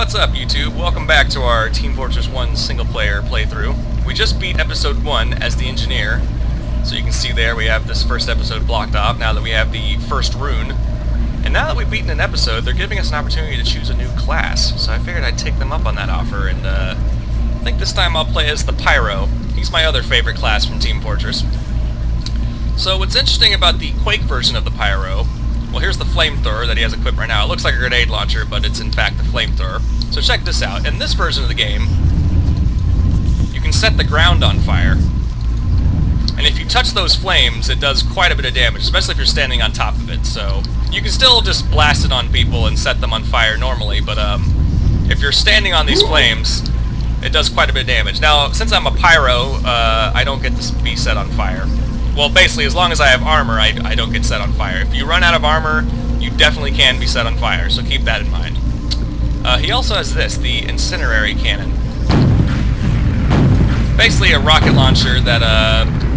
What's up, YouTube? Welcome back to our Team Fortress 1 single-player playthrough. We just beat Episode 1 as the engineer. So you can see there we have this first episode blocked off now that we have the first rune. And now that we've beaten an episode, they're giving us an opportunity to choose a new class. So I figured I'd take them up on that offer, and I think this time I'll play as the Pyro. He's my other favorite class from Team Fortress. So what's interesting about the Quake version of the Pyro, well, here's the flamethrower that he has equipped right now. It looks like a grenade launcher, but it's in fact the flamethrower. So check this out. In this version of the game, you can set the ground on fire. And if you touch those flames, it does quite a bit of damage, especially if you're standing on top of it. So you can still just blast it on people and set them on fire normally, but if you're standing on these flames, it does quite a bit of damage. Now, since I'm a Pyro, I don't get to be set on fire. Well, basically, as long as I have armor, I don't get set on fire. If you run out of armor, you definitely can be set on fire, so keep that in mind. He also has this, the Incinerary Cannon. Basically a rocket launcher that,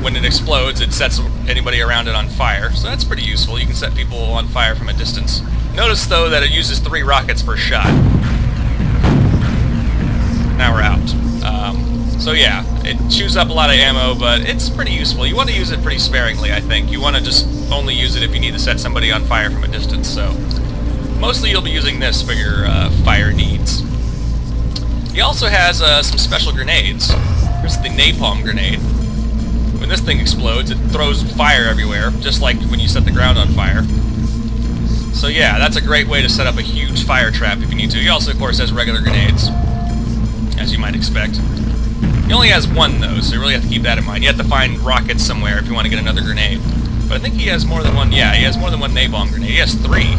when it explodes, it sets anybody around it on fire, so that's pretty useful. You can set people on fire from a distance. Notice, though, that it uses 3 rockets per shot. Now we're out. So yeah, it chews up a lot of ammo, but it's pretty useful. You want to use it pretty sparingly, I think. You want to just only use it if you need to set somebody on fire from a distance, so mostly you'll be using this for your fire needs. He also has some special grenades. Here's the napalm grenade. When this thing explodes, it throws fire everywhere, just like when you set the ground on fire. So yeah, that's a great way to set up a huge fire trap if you need to. He also, of course, has regular grenades, as you might expect. He only has 1, though, so you really have to keep that in mind. You have to find rockets somewhere if you want to get another grenade. But I think he has more than 1. Yeah, he has more than 1 napalm grenade. He has 3.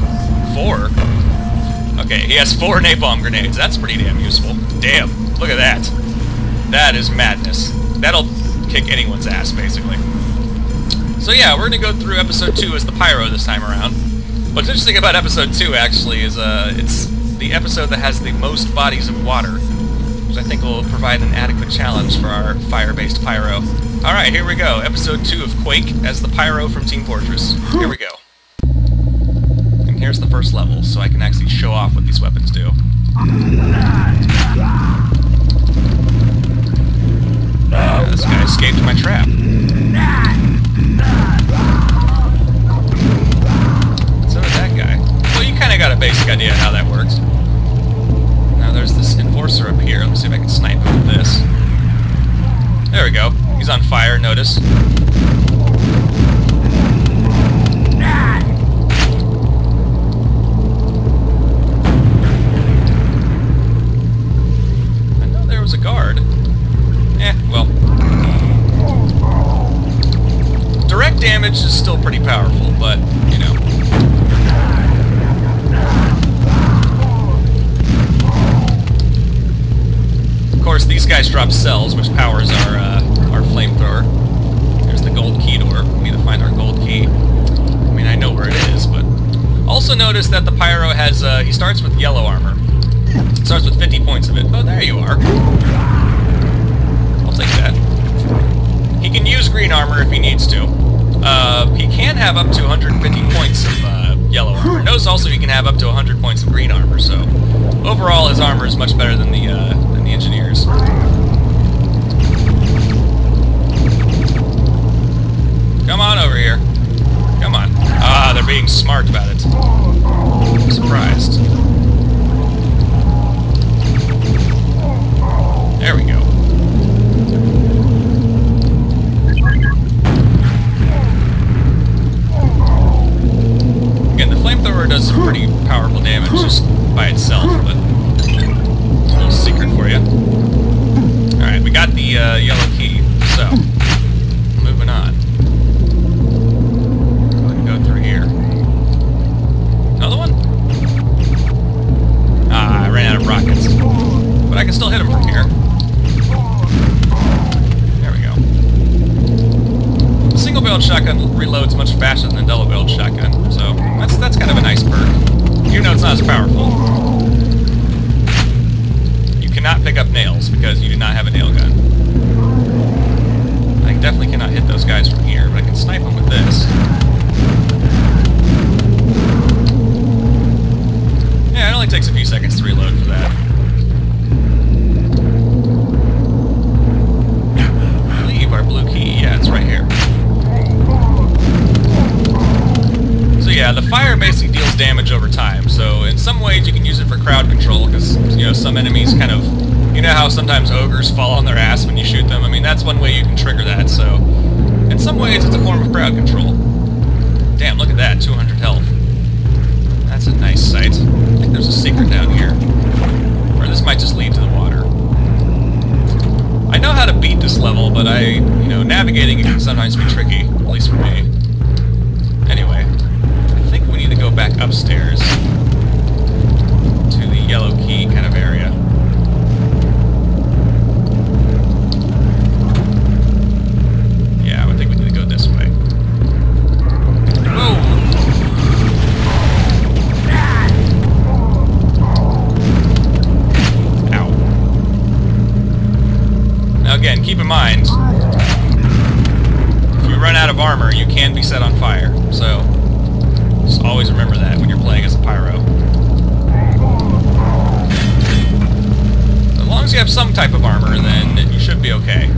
4. Okay, he has 4 napalm grenades. That's pretty damn useful. Damn, look at that. That is madness. That'll kick anyone's ass, basically. So yeah, we're going to go through Episode 2 as the Pyro this time around. What's interesting about Episode 2, actually, is it's the episode that has the most bodies of water, which I think will provide an adequate challenge for our fire-based Pyro. Alright, here we go. Episode 2 of Quake as the Pyro from Team Fortress. Here we go. And here's the first level, so I can actually show off what these weapons do. This guy escaped my trap. So did that guy. Well, you kind of got a basic idea how that works. Now there's this enforcer up here. Let me see if I can snipe him with this. There we go. He's on fire, notice. I know there was a guard. Well. Direct damage is still pretty powerful, but, you know. Of course, these guys drop cells, which powers our flamethrower. There's the gold key door. We need to find our gold key. I mean, I know where it is, but... Also notice that the Pyro has, he starts with yellow armor. Starts with 50 points of it. Oh, there you are. I'll take that. He can use green armor if he needs to. He can have up to 150 points of yellow armor. Notice also he can have up to 100 points of green armor, so... Overall, his armor is much better than the engineers. Come on over here. Come on. Ah, they're being smart about it. I'm surprised. There we go. Again, the flamethrower does some pretty powerful damage just by itself, but a little secret for you. Alright, we got the yellow key, so moving on. We can go through here. Another one? Ah, I ran out of rockets. But I can still hit him from here. There we go. The single-barreled shotgun reloads much faster than the double-barreled shotgun, so that's kind of a nice perk. Even though it's not as powerful. You cannot pick up nails because you do not have a nail gun. I definitely cannot hit those guys from here, but I can snipe them with this. Yeah, I don't only takes a few seconds to reload for that. I believe our blue key, yeah, it's right here. So yeah, the fire basically deals damage over time, so in some ways you can use it for crowd control, because, you know, some enemies kind of, you know how sometimes ogres fall on their ass when you shoot them? I mean, that's one way you can trigger that, so in some ways it's a form of crowd control. Damn, look at that, 200 health. That's a nice sight. I think there's a secret down here. Or this might just lead to the water. I know how to beat this level, but you know, navigating it can sometimes be tricky, at least for me. Anyway, I think we need to go back upstairs to the yellow key kind of area. Yeah, I think we need to go this way. Whoa! Again, keep in mind, if you run out of armor, you can be set on fire. So, just always remember that when you're playing as a pyro. As long as you have some type of armor, then you should be okay.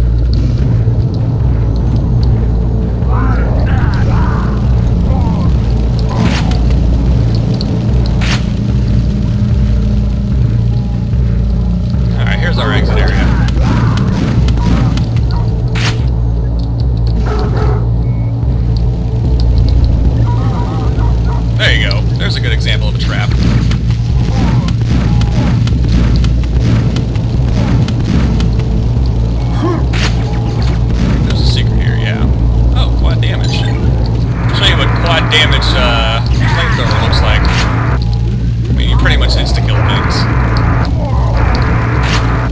Alright, here's our exit area. There you go. There's a good example of a trap. There's a secret here, yeah. Oh, quad damage. I'll show you what quad damage flamethrower looks like. I mean, you pretty much insta-kill things.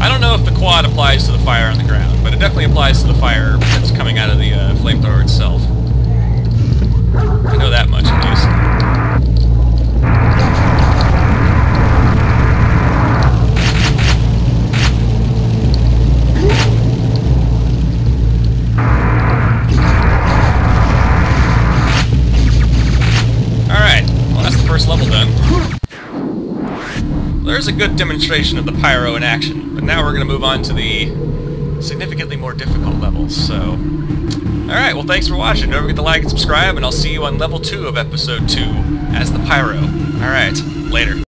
I don't know if the quad applies to the fire on the ground, but it definitely applies to the fire that's coming out of the flamethrower itself. I know that much, at least. Level done. There's a good demonstration of the pyro in action, but now we're going to move on to the significantly more difficult levels, so... Alright, well thanks for watching. Don't forget to like and subscribe, and I'll see you on level 2 of episode 2 as the pyro. Alright, later.